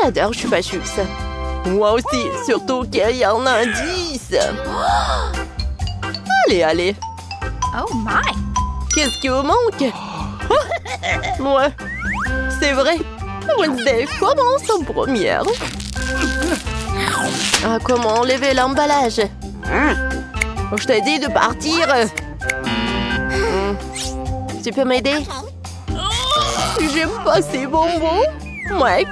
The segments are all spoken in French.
J'adore Chupa Chups. Moi aussi, surtout qu'il y a un indice. Allez. Oh my! Qu'est-ce qui vous manque? Ouais, c'est vrai. Wednesday commence en première. Ah, comment enlever l'emballage? Je t'ai dit de partir. Tu peux m'aider? J'aime pas ces bonbons. Mec,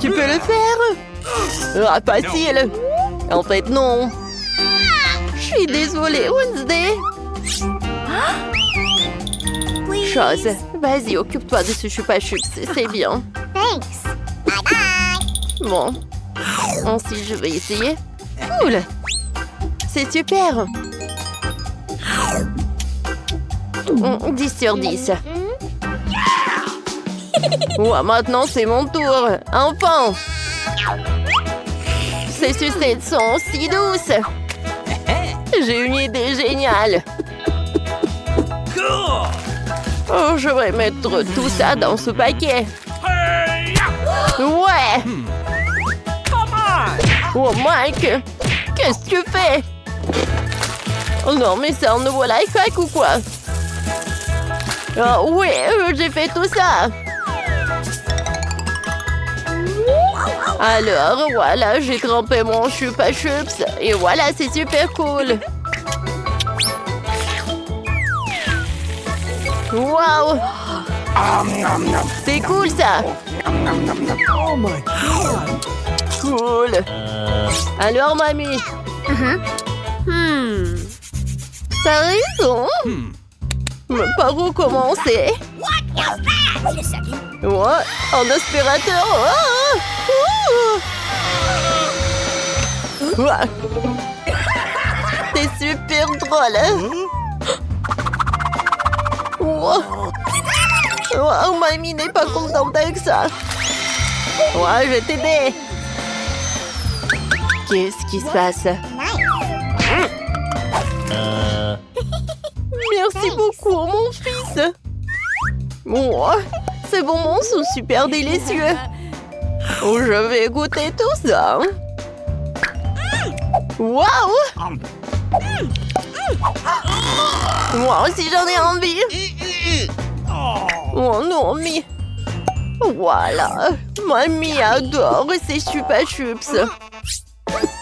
tu peux le faire? Ah, facile. En fait, non. Je suis désolée, Wednesday. Chose, vas-y, occupe-toi de ce Chupa Chups, c'est bien. Thanks. Bye bye. Bon, ensuite je vais essayer. Cool. C'est super. 10 sur 10. Ouais, maintenant c'est mon tour. Enfin. Ces sucettes sont si douces. J'ai une idée géniale. Oh, je vais mettre tout ça dans ce paquet. Ouais. Oh, Mike, qu'est-ce que tu fais? Oh non, mais c'est un nouveau life hack ou quoi? Oh, oui, j'ai fait tout ça. Alors, voilà, j'ai trempé mon Chupa Chups. Et voilà, c'est super cool. Wow! C'est cool ça! Oh my God! Cool! Alors, mamie? T'as raison! Mais par où commencer? Ouais, un aspirateur! Ouais. C'est super drôle! Wow. Wow, mamie n'est pas contente avec ça. Ouais, je vais t'aider. Qu'est-ce qui se passe? Merci beaucoup, mon fils. Oh, ces bonbons sont super délicieux. Oh, je vais goûter tout ça. Waouh! Moi aussi, j'en ai envie. Oh non, mais... Voilà. Mamie adore ces Chupa Chups.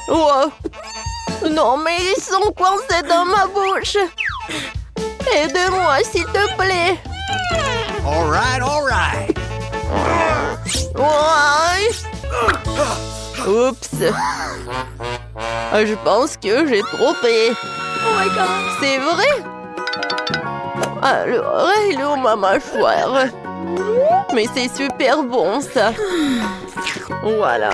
Oh. Non, mais ils sont coincés dans ma bouche. Aide-moi, s'il te plaît. All right. Ouais. Oups. Je pense que j'ai trompé. Oh my God! C'est vrai? Alors, il est où ma mâchoire? Mais c'est super bon, ça. Voilà.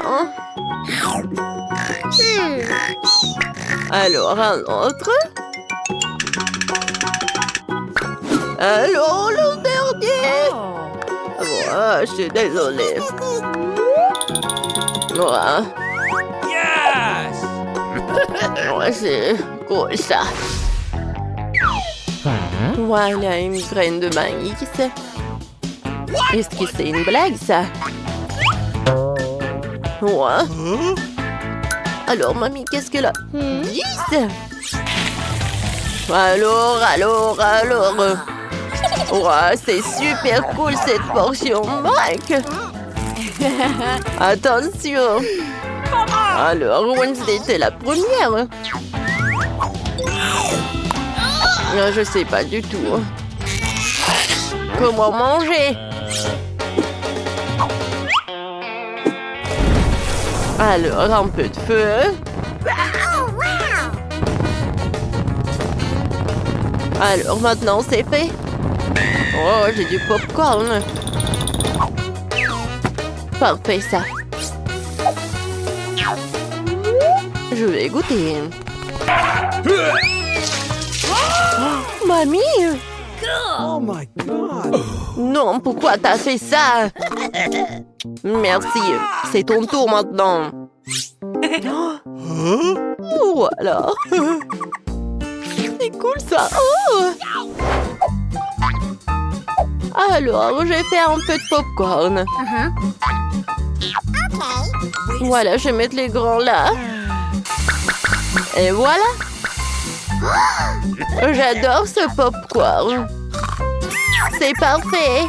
Alors, un autre. Alors, le dernier. Ouais, je suis désolée. Ouais. Yes! Ouais, c'est cool, ça. Voilà une graine de maïs. Est-ce que c'est une blague, ça? Ouais. Alors, mamie, qu'est-ce qu'elle a? 10? Alors. Ouais, c'est super cool, cette portion, Mike. Attention. Alors, Wednesday, t'es la première. Je sais pas du tout. Comment manger? Alors, un peu de feu. Alors, maintenant, c'est fait. Oh, j'ai du popcorn. Parfait, ça. Je vais goûter. Oh, mamie! Oh my God! Non, pourquoi t'as fait ça? Merci, c'est ton tour maintenant. Voilà. C'est cool ça. Oh. Alors, j'ai fait un peu de popcorn. Voilà, je vais mettre les grands là. Et voilà. J'adore ce popcorn. C'est parfait.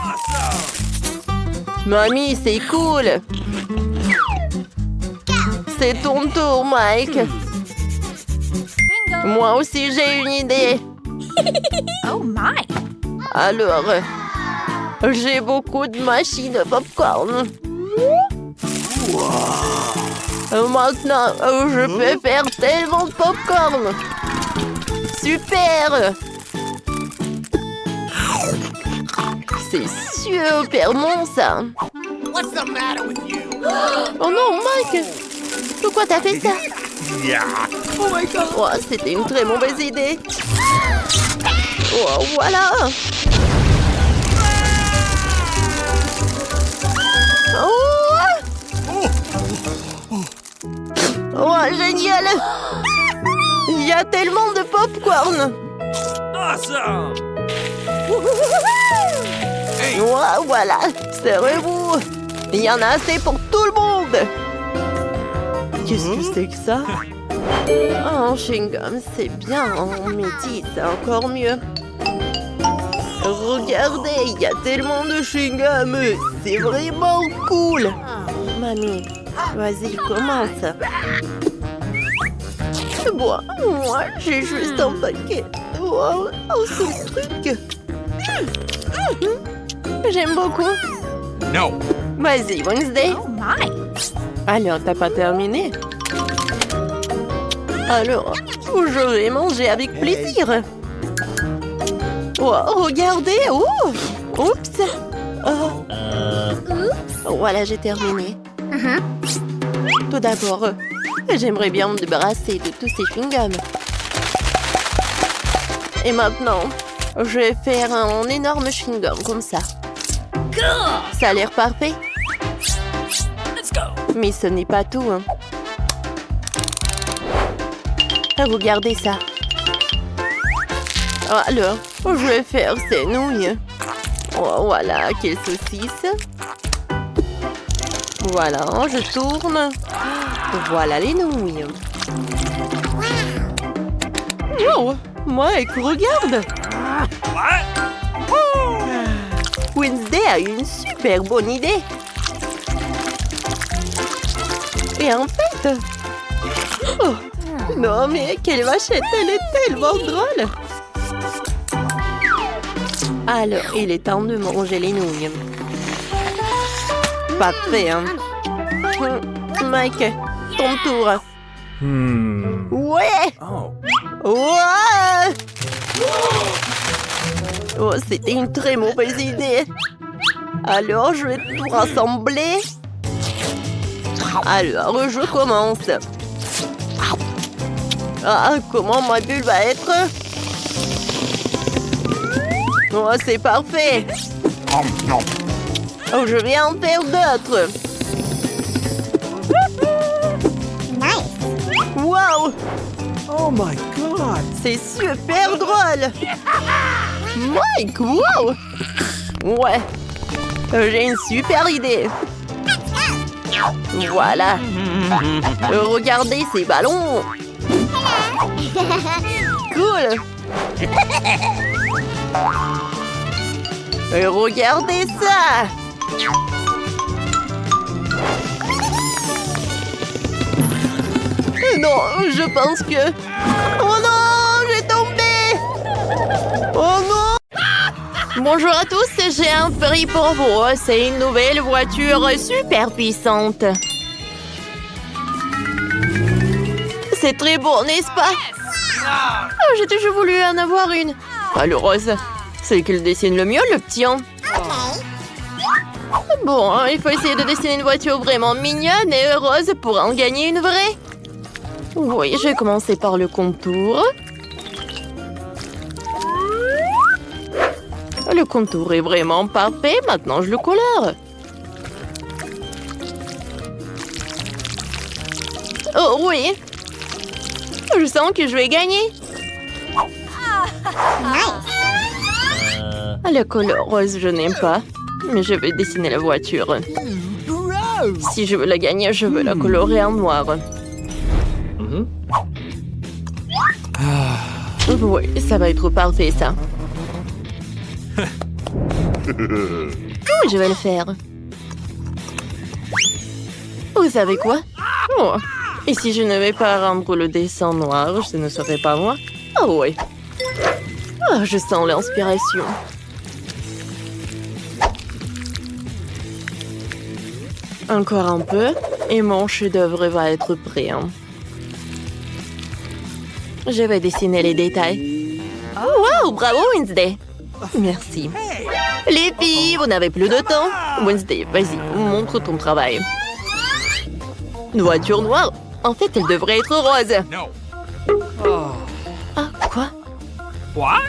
Mamie, c'est cool. C'est ton tour, Mike. Bingo. Moi aussi, j'ai une idée. Oh my. Alors, j'ai beaucoup de machines de popcorn. Maintenant, je peux faire tellement de popcorn. Super! C'est super bon, ça. What's the matter with you? Oh non, Mike! Pourquoi t'as fait ça? Yeah. Oh my god. Oh, c'était une très mauvaise idée. Oh, voilà! Oh! Oh, génial! Il y a tellement de popcorn! Awesome. Oh, voilà! Serrez-vous! Il y en a assez pour tout le monde! Qu'est-ce que c'est que ça? Oh, chewing-gum, c'est bien. Mais dis, c'est encore mieux. Regardez, il y a tellement de chewing-gum. C'est vraiment cool. Mamie, vas-y, commence. Bon, moi, j'ai juste un paquet. Wow, ce truc. J'aime beaucoup. No. Vas-y, Wednesday. Oh my. Alors, t'as pas terminé? Alors, je vais manger avec plaisir. Oh, regardez! Oh! Oups! Oh. Voilà, j'ai terminé. Tout d'abord, j'aimerais bien me débarrasser de tous ces chewing-gums. Et maintenant, je vais faire un énorme chewing-gum comme ça. Ça a l'air parfait. Let's go. Mais ce n'est pas tout, hein. Regardez ça. Alors, je vais faire ces nouilles. Oh, voilà, quelle saucisse. Voilà, je tourne. Voilà les nouilles. Oh, Mike, regarde. What? Wednesday a une super bonne idée. Et en fait... Oh, non, mais quelle vachette, elle est tellement drôle. Alors, il est temps de manger les nouilles. Parfait, hein. Mike, ton tour. Ouais! Oh. Ouais! Oh, c'était une très mauvaise idée. Alors, je vais tout rassembler. Alors, je commence. Ah, comment ma bulle va être? Oh, c'est parfait. Oh, je vais en faire d'autres. Wow! Oh my god. C'est super drôle. Mike, wow! Ouais, j'ai une super idée. Voilà. Regardez ces ballons. Cool. Et regardez ça. Non, je pense que... Oh non, j'ai tombé. Oh non. Bonjour à tous, j'ai un prix pour vous. C'est une nouvelle voiture super puissante. C'est très beau, n'est-ce pas? Oh, j'ai toujours voulu en avoir une. Alors, Rose, c'est qu'il dessine le mieux, le petit. Hein. Bon, hein, il faut essayer de dessiner une voiture vraiment mignonne et heureuse pour en gagner une vraie. Oui, je vais commencer par le contour. Le contour est vraiment parfait. Maintenant, je le colore. Oh oui. Je sens que je vais gagner. Le color rose, je n'aime pas. Mais je vais dessiner la voiture. Si je veux la gagner, je veux la colorer en noir. Oui, ça va être parfait, ça. Comment je vais le faire? Vous savez quoi? Oh. Et si je ne vais pas rendre le dessin noir, ce ne serait pas moi? Oh oui. Oh, je sens l'inspiration. Encore un peu, et mon chef-d'œuvre va être prêt. Je vais dessiner les détails. Oh, wow, bravo Wednesday. Merci. Les filles, vous n'avez plus de temps. Wednesday, vas-y, montre ton travail. Une voiture noire? En fait, elle devrait être rose. No. Ah, quoi? What?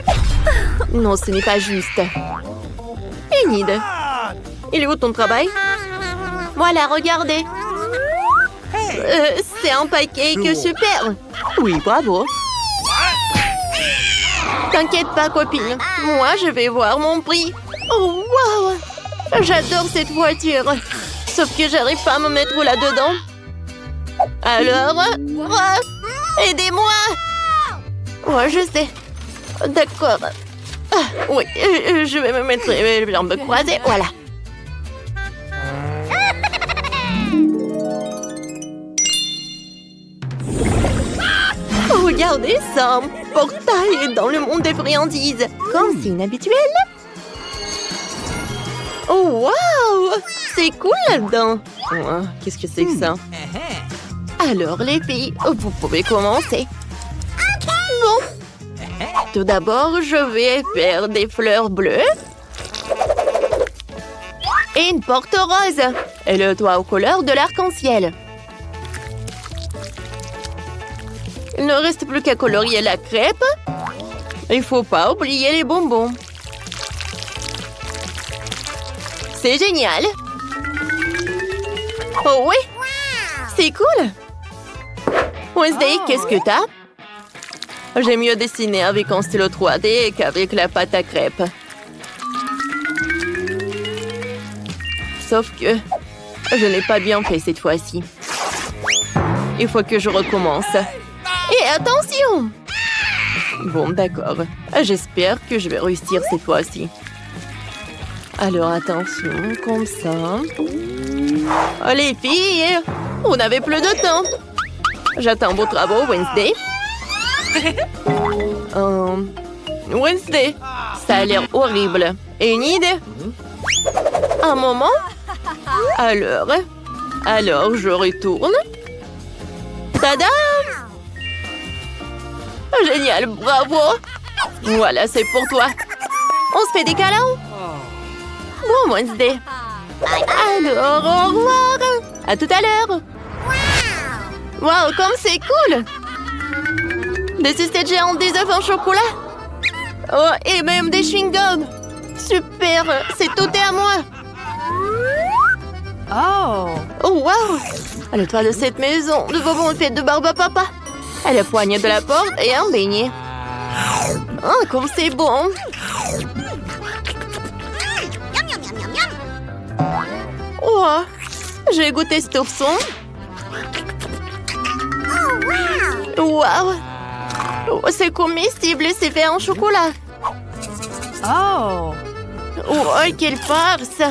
Non, ce n'est pas juste. Enid, il est où ton travail? Voilà, regardez. C'est un pancake super. Oui, bravo. T'inquiète pas, copine. Moi, je vais voir mon prix. Oh, wow! J'adore cette voiture. Sauf que j'arrive pas à me mettre là-dedans. Alors, aidez-moi! Ouais, je sais. D'accord. Ah, oui, je vais me mettre les jambes croisées. Voilà. Regardez ça, un portail dans le monde des friandises. Comme c'est inhabituel. Oh, wow! C'est cool là-dedans. Oh, qu'est-ce que c'est que ça? Alors, les filles, vous pouvez commencer. Bon. Tout d'abord, je vais faire des fleurs bleues. Et une porte rose. Et le toit aux couleurs de l'arc-en-ciel. Il ne reste plus qu'à colorier la crêpe. Il faut pas oublier les bonbons. C'est génial. Oh oui, c'est cool. Wednesday, qu'est-ce que t'as? J'ai mieux dessiné avec un stylo 3D qu'avec la pâte à crêpes. Sauf que je n'ai pas bien fait cette fois-ci. Il faut que je recommence. Et attention! Bon, d'accord. J'espère que je vais réussir cette fois-ci. Alors, attention, comme ça. Oh, les filles, on n'avait plus de temps. J'attends vos travaux, Wednesday. Wednesday, ça a l'air horrible. Et une idée? Un moment? Alors, je retourne. Tada! Génial, bravo! Voilà, c'est pour toi. On se fait des câlins? Bon, Wednesday. Alors, au revoir. À tout à l'heure. Wow, comme c'est cool! Des sucettes géantes, des œufs en chocolat. Oh, et même des chewing-gums. Super, c'est tout est à moi. Oh, wow! Le toit de cette maison, de vos bonnes fêtes de barbe à papa. Et le poignet de la porte et un beignet. Oh, comme c'est bon! Oh, j'ai goûté cet ourson. Wow! Oh, c'est comestible et c'est fait en chocolat. Oh, quelle farce!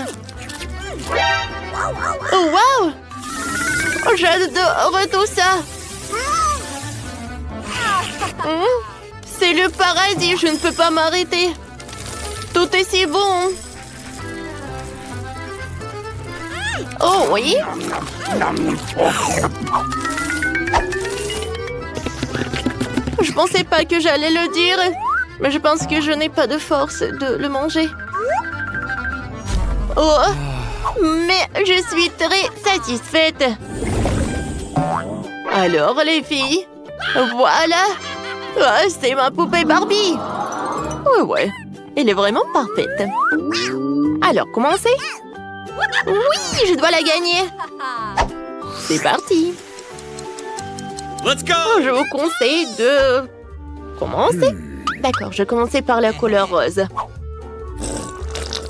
Oh, wow! Oh, j'adore tout ça! C'est le paradis, je ne peux pas m'arrêter. Tout est si bon. Oh oui. Je pensais pas que j'allais le dire, mais je pense que je n'ai pas de force de le manger. Oh, mais je suis très satisfaite. Alors les filles, voilà. Oh, c'est ma poupée Barbie. Ouais, elle est vraiment parfaite. Alors, commencez. Oui, je dois la gagner. C'est parti. Let's go! Oh, je vous conseille de commencer. D'accord, je commençais par la couleur rose.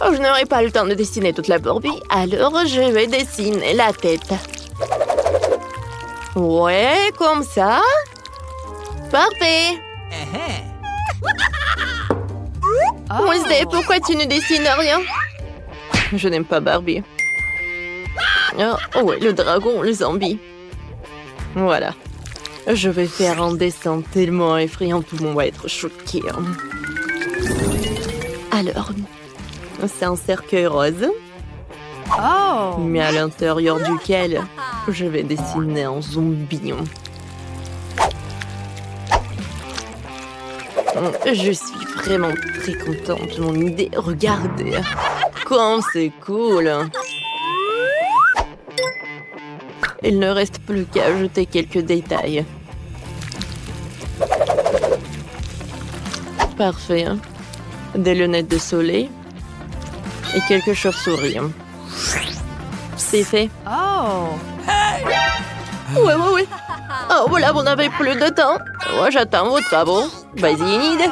Oh, je n'aurai pas le temps de dessiner toute la Barbie, alors je vais dessiner la tête. Ouais, comme ça. Parfait. Wednesday, pourquoi tu ne dessines rien? Je n'aime pas Barbie. Oh ouais, le dragon, le zombie. Voilà. Je vais faire un dessin tellement effrayant, tout le monde va être choqué. Alors, c'est un cercueil rose. Oh. Mais à l'intérieur duquel je vais dessiner un zombie. Je suis vraiment très contente de mon idée. Regardez, comme c'est cool. Il ne reste plus qu'à ajouter quelques détails. Parfait. Des lunettes de soleil et quelques chauves-souris. C'est fait. Oh. Ouais. Oh, voilà, vous n'avez plus de temps. Moi, j'attends votre travaux. Vas-y, Enid.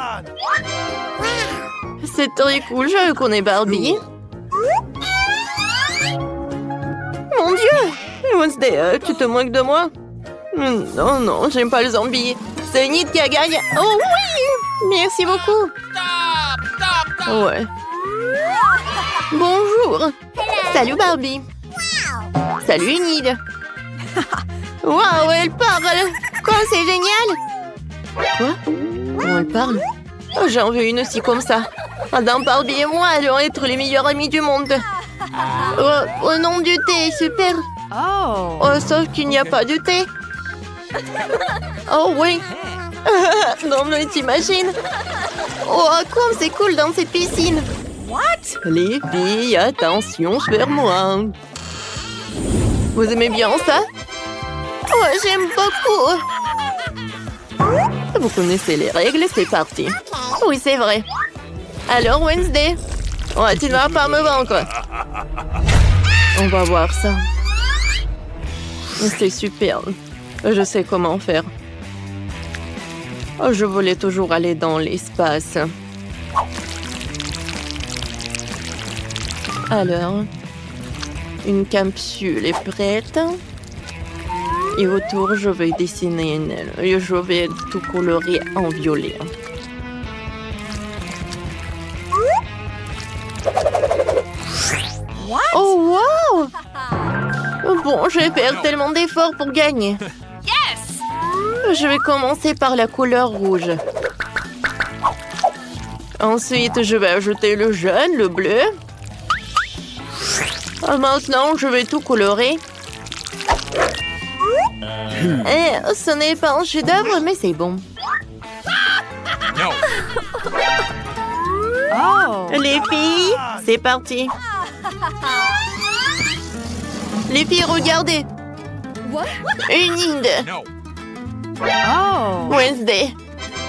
C'est très cool, je connais Barbie. Mon Dieu! Wednesday, tu te moques de moi? Non, j'aime pas le zombie. C'est Enid qui a gagné. Oh oui! Merci beaucoup. Ouais. Bonjour. Salut Barbie. Salut Enid. Waouh, elle parle. Quoi, c'est génial. Quoi? Comment elle parle? Oh, j'en veux une aussi comme ça. Adam, Barbie et moi allons être les meilleurs amis du monde. Au nom du thé, super. Oh. Oh, sauf qu'il n'y a pas de thé. Oh oui. Non, mais t'imagines? Oh, comme c'est cool dans cette piscine. What? Les filles, attention vers moi. Vous aimez bien ça? Oh, j'aime beaucoup. Vous connaissez les règles, c'est parti. Oui, c'est vrai. Alors, Wednesday? Oh, tu ne vas pas me vaincre. On va voir ça. C'est super. Je sais comment faire. Oh, je voulais toujours aller dans l'espace. Alors, une capsule est prête. Et autour, je vais dessiner une aile. Et je vais tout colorer en violet. What? Oh, wow! Bon, je vais faire tellement d'efforts pour gagner. Yes! Je vais commencer par la couleur rouge. Ensuite, je vais ajouter le jaune, le bleu. Maintenant, je vais tout colorer. Ce n'est pas un chef-d'œuvre, mais c'est bon. No. Oh. Les filles, c'est parti. Les filles, regardez. Une Inde. No. Oh. Wednesday.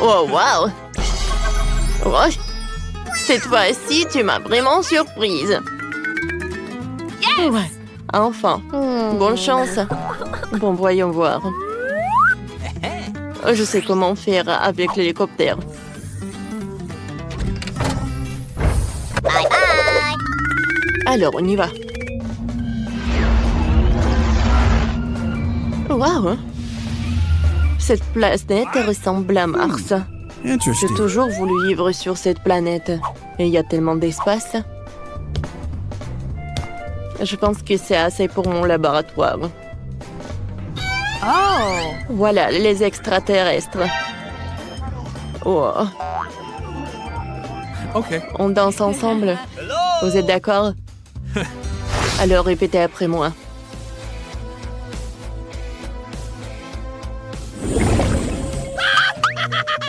Oh, wow. Oh, cette fois-ci, tu m'as vraiment surprise. Ouais, enfin. Bonne chance. Bon, voyons voir. Je sais comment faire avec l'hélicoptère. Bye bye. Alors, on y va. Waouh! Cette planète ressemble à Mars. J'ai Interesting. toujours voulu vivre sur cette planète. Et il y a tellement d'espace. Je pense que c'est assez pour mon laboratoire. Oh. Voilà, les extraterrestres. Oh, Okay. on danse ensemble. Vous êtes d'accord? Alors répétez après moi.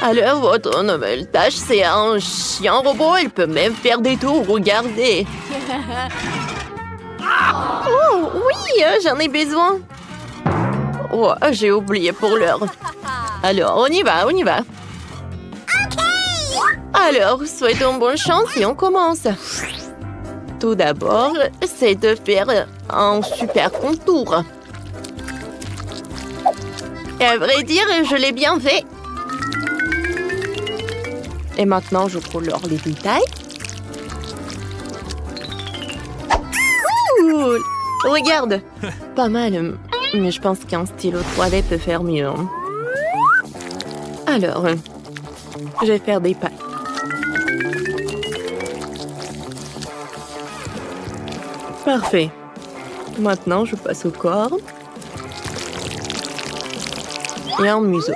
Alors, votre nouvelle tâche, c'est un chien robot. Il peut même faire des tours. Regardez. Oh, oui, j'en ai besoin. Oh, j'ai oublié pour l'heure. Alors, on y va, on y va. Alors, souhaitons bonne chance et on commence. Tout d'abord, c'est de faire un super contour. Et à vrai dire, je l'ai bien fait. Et maintenant, je colore les détails. Regarde. Pas mal, mais je pense qu'un stylo 3D peut faire mieux. Alors, je vais faire des pattes. Parfait. Maintenant, je passe au corps. Et un museau.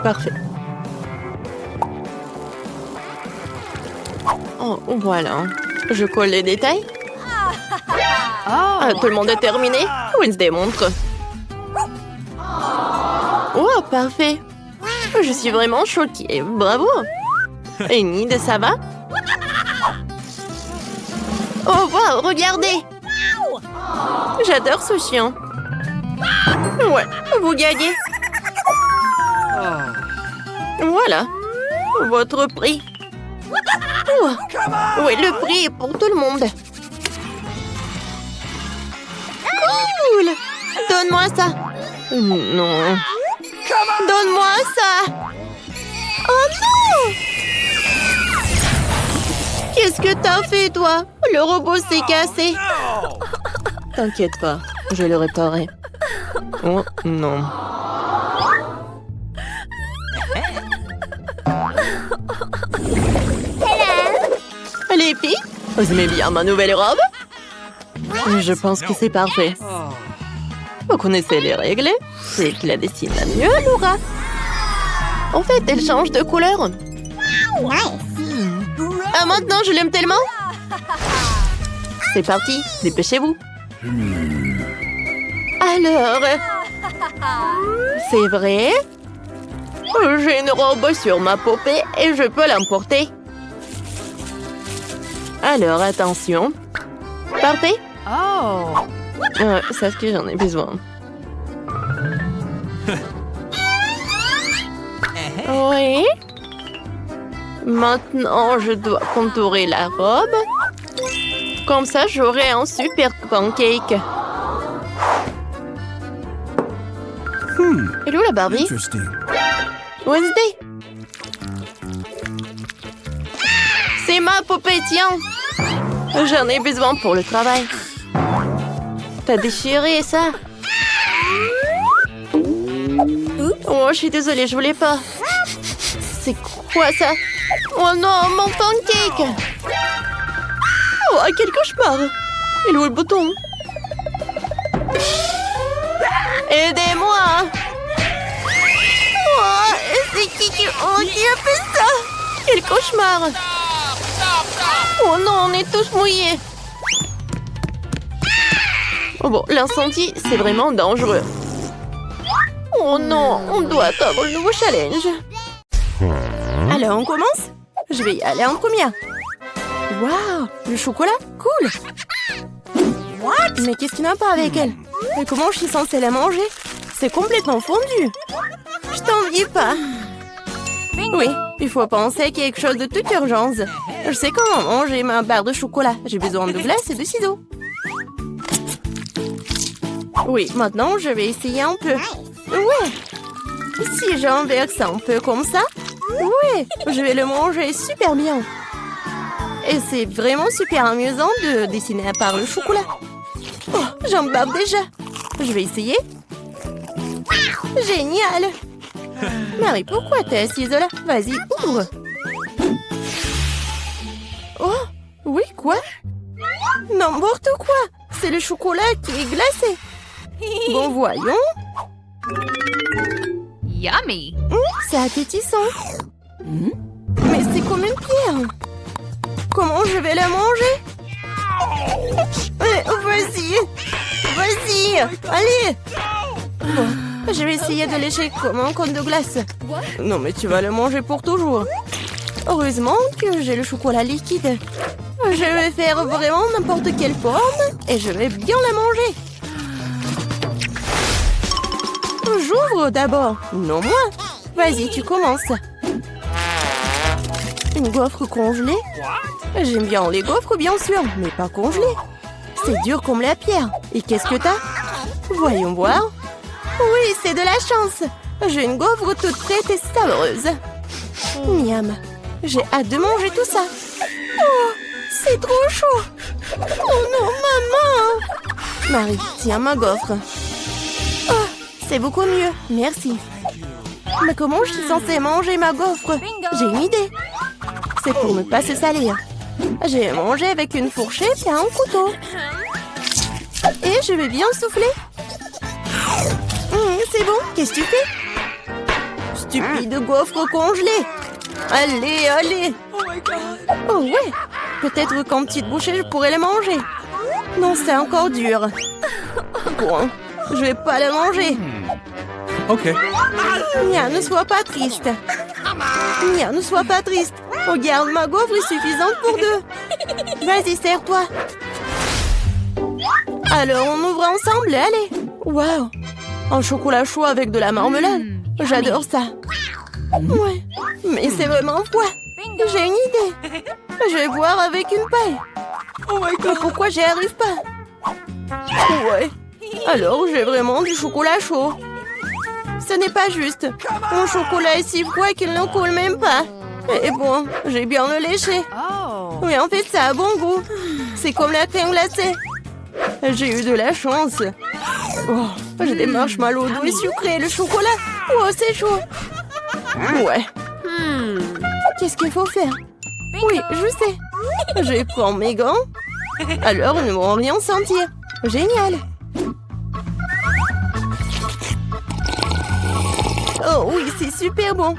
Parfait. Oh, voilà. Je colle les détails. Ah, tout le monde est terminé? Wednesday montre. Oh, parfait. Je suis vraiment choquée. Bravo. Et Nid, ça va? Oh, wow, regardez. J'adore ce chien. Ouais, vous gagnez. Voilà. Votre prix. Oh. Oui, le prix est pour tout le monde. Cool. Donne-moi ça. Non. Donne-moi ça. Oh non. Qu'est-ce que t'as fait, toi? Le robot s'est cassé. T'inquiète pas, je le réparerai. Oh non. Les filles, vous aimez bien ma nouvelle robe? Je pense que c'est parfait. Vous connaissez les règles? C'est qui la dessine la mieux, Laura. En fait, elle change de couleur. Ah, maintenant, je l'aime tellement. C'est parti, dépêchez-vous. Alors, c'est vrai? J'ai une robe sur ma poupée et je peux l'emporter. Alors, attention. Parfait. Oh. C'est ce que j'en ai besoin. Oui. Maintenant, je dois contourer la robe. Comme ça, j'aurai un super pancake. Elle est où la Barbie? Wednesday. C'est ma poupée, tiens. J'en ai besoin pour le travail. T'as déchiré ça? Oh, je suis désolée, je voulais pas. C'est quoi ça? Oh non, mon pancake! Oh, quel cauchemar! Il est où le bouton? Aidez-moi! Oh, c'est qui a fait ça? Quel cauchemar! Oh non, on est tous mouillés! Oh bon, l'incendie, c'est vraiment dangereux. Oh non, on doit attendre le nouveau challenge. Alors, on commence? Je vais y aller en première. Waouh, le chocolat, cool. What? Mais qu'est-ce qu'il n'a pas avec elle? Et comment je suis censée la manger? C'est complètement fondu. Je t'envie pas. Oui, il faut penser à quelque chose de toute urgence. Je sais comment manger ma barre de chocolat. J'ai besoin de glace et de ciseaux. Oui, maintenant, je vais essayer un peu. Ouais. Si j'inverse un peu comme ça, ouais, je vais le manger super bien. Et c'est vraiment super amusant de dessiner à part le chocolat. Oh, j'en bave déjà. Je vais essayer. Génial. Marie, pourquoi t'es assise là? Vas-y, ouvre. Oh, oui, quoi? N'importe quoi. C'est le chocolat qui est glacé. Bon, voyons. Yummy. C'est appétissant. Mais c'est comme une pierre. Comment je vais la manger? Vas-y. Vas-y. Allez. Bon, je vais essayer de lécher comme un cône de glace. Non, mais tu vas le manger pour toujours. Heureusement que j'ai le chocolat liquide. Je vais faire vraiment n'importe quelle forme et je vais bien la manger. J'ouvre d'abord. Non, moi. Vas-y, tu commences. Une gaufre congelée? J'aime bien les gaufres, bien sûr, mais pas congelées. C'est dur comme la pierre. Et qu'est-ce que t'as? Voyons voir. Oui, c'est de la chance. J'ai une gaufre toute prête et savoureuse. Miam. J'ai hâte de manger tout ça. Oh, C'est trop chaud. Oh non, maman. Marie, tiens ma gaufre. Oh, c'est beaucoup mieux, merci. Mais comment je suis censée manger ma gaufre? J'ai une idée. C'est pour ne pas se salir. Je vais manger avec une fourchette et un couteau. Et je vais bien souffler. C'est bon, qu'est-ce que tu fais? Stupide gaufre congelée. Allez, allez. Oh ouais. Peut-être qu'en petite bouchée, je pourrais les manger. Non, c'est encore dur. Bon, je vais pas les manger. Ok. Mia, ne sois pas triste. Mia, ne sois pas triste. Regarde, ma gaufre est suffisante pour deux. Vas-y, serre-toi. Alors, on ouvre ensemble, allez. Waouh. Un chocolat chaud avec de la marmelade. J'adore ça. Ouais, mais c'est vraiment froid. J'ai une idée. Je vais boire avec une paille. Mais pourquoi j'y arrive pas? Ouais. Alors, j'ai vraiment du chocolat chaud. Ce n'est pas juste. Mon chocolat est si froid qu'il ne coule même pas. Et bon, j'ai bien le léché. Oh. Mais en fait, ça a bon goût. C'est comme la crème glacée. J'ai eu de la chance. Oh, j'ai des marshmallows doux et sucrés. Le chocolat. Oh, c'est chaud. Ouais. Qu'est-ce qu'il faut faire? Oui, je sais. Je vais prendre mes gants. Alors, ils ne vont rien sentir. Génial. Oh oui, c'est super bon.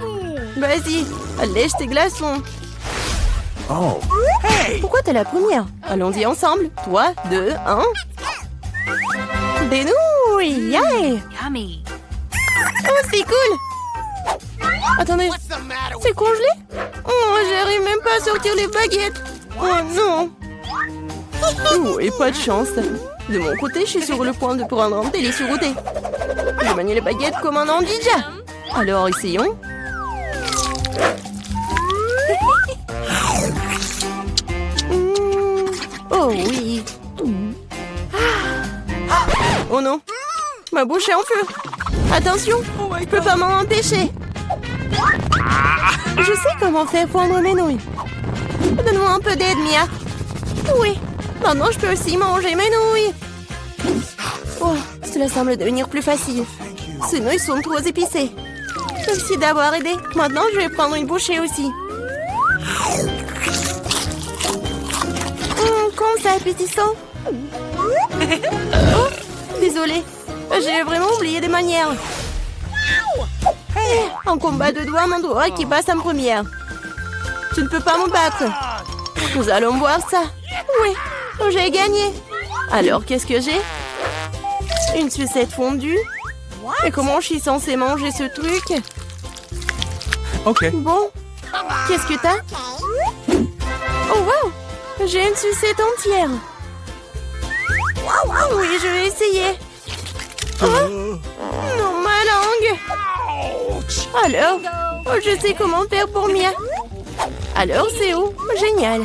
Vas-y, lèche tes glaçons. Oh. Pourquoi t'es la première? Allons-y ensemble. 3, 2, 1. Des nouilles, yeah! Yummy. Oh, c'est cool. Attendez, c'est congelé? Oh, j'arrive même pas à sortir les baguettes. Oh non. Oh, et pas de chance. De mon côté, je suis sur le point de prendre un délicieux goûter. Je manie les baguettes comme un ninja. Alors, essayons. Oh oui. Oh non. Ma bouche est en feu. Attention, je peux pas m'en empêcher. Je sais comment faire fondre mes nouilles. Donne-moi un peu d'aide, Mia. Oui, maintenant je peux aussi manger mes nouilles. Oh, cela semble devenir plus facile. Ces nouilles sont trop épicées. Merci d'avoir aidé. Maintenant, je vais prendre une bouchée aussi. Comme ça, appétissant. Oh, désolée. J'ai vraiment oublié des manières. Un combat de doigts, mon doigt qui passe en première. Tu ne peux pas me battre. Nous allons voir ça. Oui, j'ai gagné. Alors, qu'est-ce que j'ai? Une sucette fondue. Et comment je suis censée manger ce truc? Ok. Bon, qu'est-ce que t'as? Oh, wow! J'ai une sucette entière. Oui, je vais essayer. Oh, non, ma langue. Alors, je sais comment faire pour Mia. Alors, c'est où? Génial.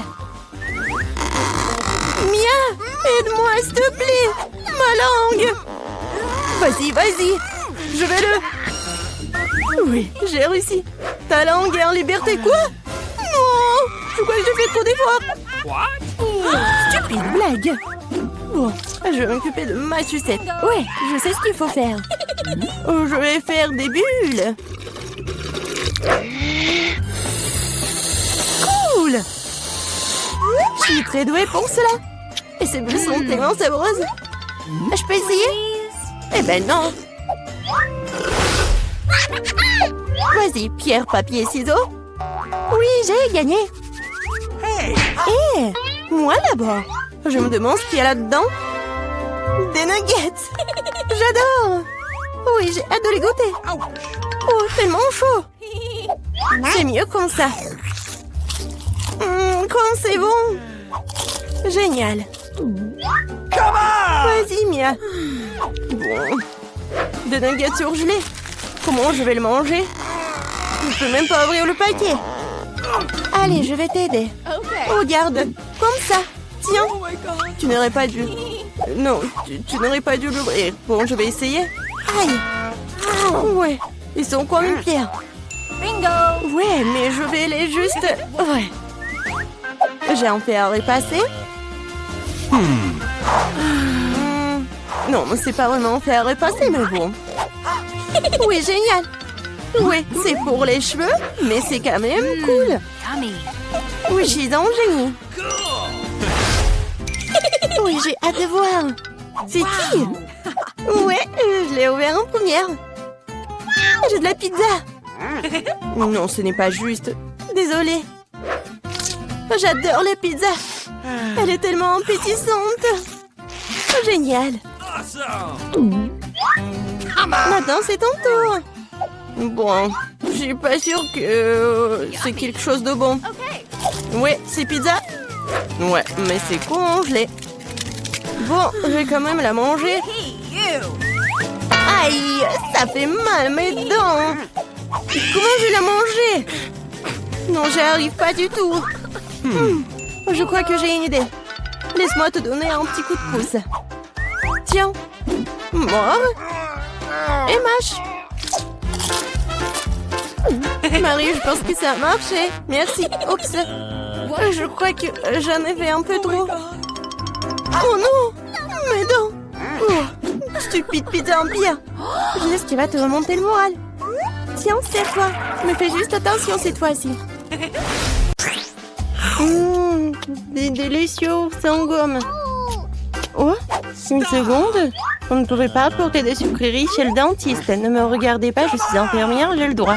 Mia, aide-moi, s'il te plaît. Ma langue. Vas-y, vas-y. Je vais le... Oui, j'ai réussi. Ta langue est en liberté, quoi? Non, je crois que j'ai fait trop d'efforts. Stupide blague. Bon, je vais m'occuper de ma sucette. Ouais, je sais ce qu'il faut faire. Je vais faire des bulles. Cool. Je suis très douée pour cela. Et ces bulles sont tellement sabreuses. Je peux essayer? Eh ben non. Vas-y, pierre, papier, ciseaux. Oui, j'ai gagné. Hé, moi d'abord. Je me demande ce qu'il y a là-dedans. Des nuggets. J'adore. Oui, j'ai hâte de les goûter. Oh, tellement chaud. C'est mieux comme ça. Comme c'est bon. Génial. Vas-y, Mia. Bon. Des nuggets surgelés. Comment je vais le manger? Je peux même pas ouvrir le paquet. Allez, je vais t'aider. Regarde, comme ça. Tiens, tu n'aurais pas dû... Non, tu n'aurais pas dû l'ouvrir. Bon, je vais essayer. Aïe. Ouais, ils sont comme une pierre. Bingo! Ouais, mais je vais les juste... Ouais. J'ai un fer à repasser. Non, c'est pas vraiment un fer à repasser, mais bon. Oui, génial. Oui, c'est pour les cheveux, mais c'est quand même cool. Yummy. Oui, je suis un génie. Oui, j'ai hâte de voir. C'est qui? Ouais, je l'ai ouvert en première. J'ai de la pizza. Non, ce n'est pas juste. Désolée. J'adore la pizza. Elle est tellement appétissante. Génial. Maintenant, c'est ton tour. Bon, je suis pas sûre que c'est quelque chose de bon. Ouais, c'est pizza. Ouais, mais c'est congelé. Bon, je vais quand même la manger. Aïe, ça fait mal mes dents. Comment je vais la manger? Non, j'y arrive pas du tout. Je crois que j'ai une idée. Laisse-moi te donner un petit coup de pouce. Tiens. Mort. Et mâche. Marie, je pense que ça a marché. Merci. Oups. Je crois que j'en ai fait un peu trop. Oh non, mes dents. Oh, stupide pizza en pire. Je sais ce qui va te remonter le moral. Tiens, serre-toi. Mais fais juste attention cette fois-ci. Des délicieux sans gomme. Oh, une seconde. On ne pourrait pas apporter des sucreries chez le dentiste. Ne me regardez pas, je suis infirmière, j'ai le droit.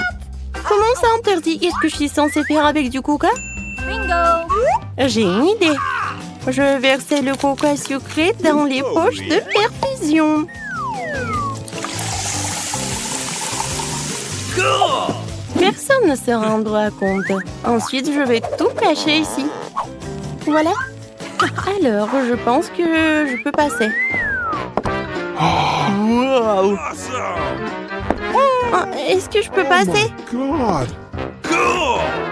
Comment ça interdit? Qu'est-ce que je suis censée faire avec du coca? Bingo. J'ai une idée. Je vais verser le coca sucré dans les poches de perfusion. Personne ne se rendra compte. Ensuite, je vais tout cacher ici. Voilà. Alors, je pense que je peux passer. Wow. Oh, est-ce que je peux passer?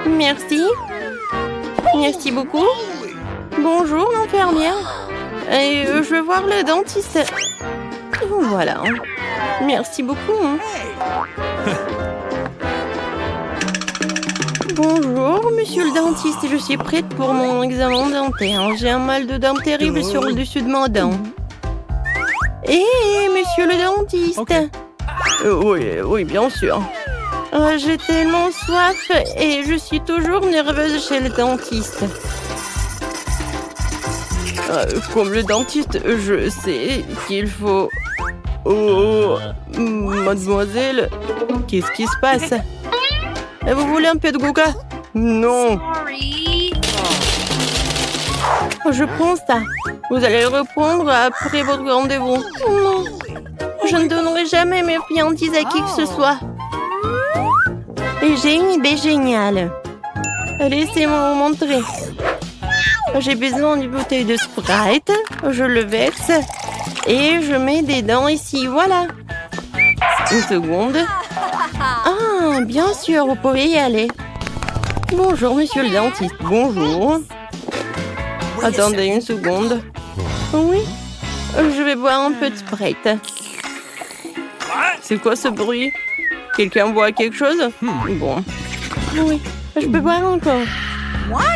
Merci. Merci beaucoup. Bonjour, l'infirmière. Et je veux voir le dentiste. Voilà. Merci beaucoup. Bonjour, monsieur le dentiste. Je suis prête pour mon examen dentaire. J'ai un mal de dents terrible sur le dessus de ma dent. Hé, monsieur le dentiste. Ok. Oui, bien sûr. J'ai tellement soif et je suis toujours nerveuse chez le dentiste. Comme le dentiste, je sais qu'il faut... Oh, mademoiselle, qu'est-ce qui se passe? Vous voulez un peu de coca? Non. Sorry. Je prends ça. Vous allez le reprendre après votre rendez-vous. Non. Je ne donnerai jamais mes friandises à qui que ce soit. Et j'ai une idée géniale. Laissez-moi vous montrer. J'ai besoin d'une bouteille de Sprite. Je le verse. Et je mets des dents ici. Voilà. Une seconde. Ah, bien sûr, vous pouvez y aller. Bonjour, monsieur le dentiste. Bonjour. Attendez une seconde. Oui, je vais boire un peu de Sprite. C'est quoi ce bruit? Quelqu'un boit quelque chose? Bon. Oui, je peux boire encore.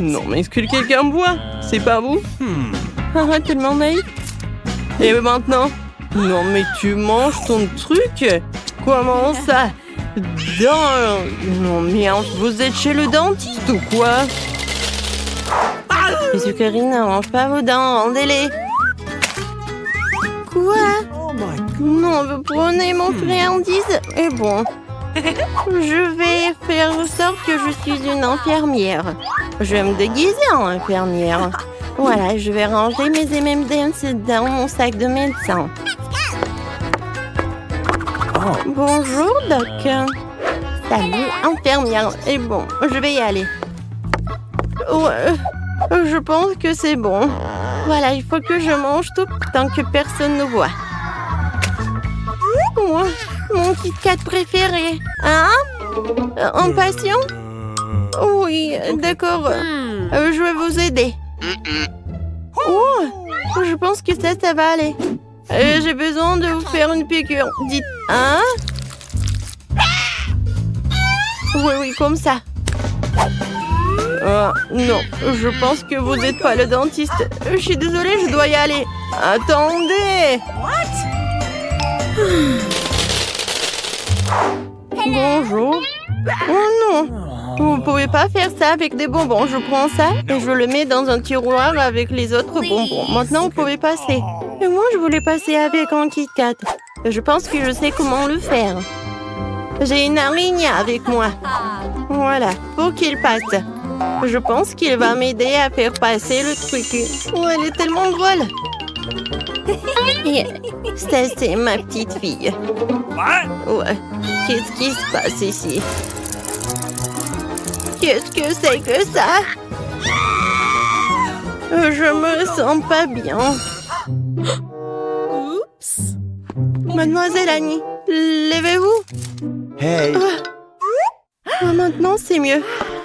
Non, mais est-ce que quelqu'un boit? C'est pas vous? Ah, tellement naïf. Et maintenant? Non, mais tu manges ton truc? Comment ça? Non, mais vous êtes chez le dentiste ou quoi? Les sucreries ne mangent pas vos dents, rendez-les. Quoi? Non, vous prenez mon friandise? Et bon, je vais faire en sorte que je suis une infirmière. Je vais me déguiser en infirmière. Voilà, je vais ranger mes M&M's dans mon sac de médecin. Bonjour, Doc. Salut, infirmière. Et bon, je vais y aller. Ouais, je pense que c'est bon. Voilà, il faut que je mange tout tant que personne ne voit. Oh, mon Kit Kat préféré. Hein? Un patient? Oui, d'accord. Je vais vous aider. Oh, je pense que ça va aller. J'ai besoin de vous faire une piqûre. Dites, hein? Oui, comme ça. Non, je pense que vous n'êtes pas le dentiste. Je suis désolée, je dois y aller. Attendez. Bonjour. Oh non, vous pouvez pas faire ça avec des bonbons. Je prends ça et je le mets dans un tiroir avec les autres bonbons. Maintenant, vous pouvez passer. Et moi, je voulais passer avec un Kit Kat. Je pense que je sais comment le faire. J'ai une araignée avec moi. Voilà, pour qu'il passe. Je pense qu'il va m'aider à faire passer le truc. Oh, elle est tellement drôle. Et ça, c'est ma petite fille. Ouais. Qu'est-ce qui se passe ici? Qu'est-ce que c'est que ça? Je me sens pas bien. Oups. Mademoiselle Annie, levez-vous. Hey. Maintenant, c'est mieux.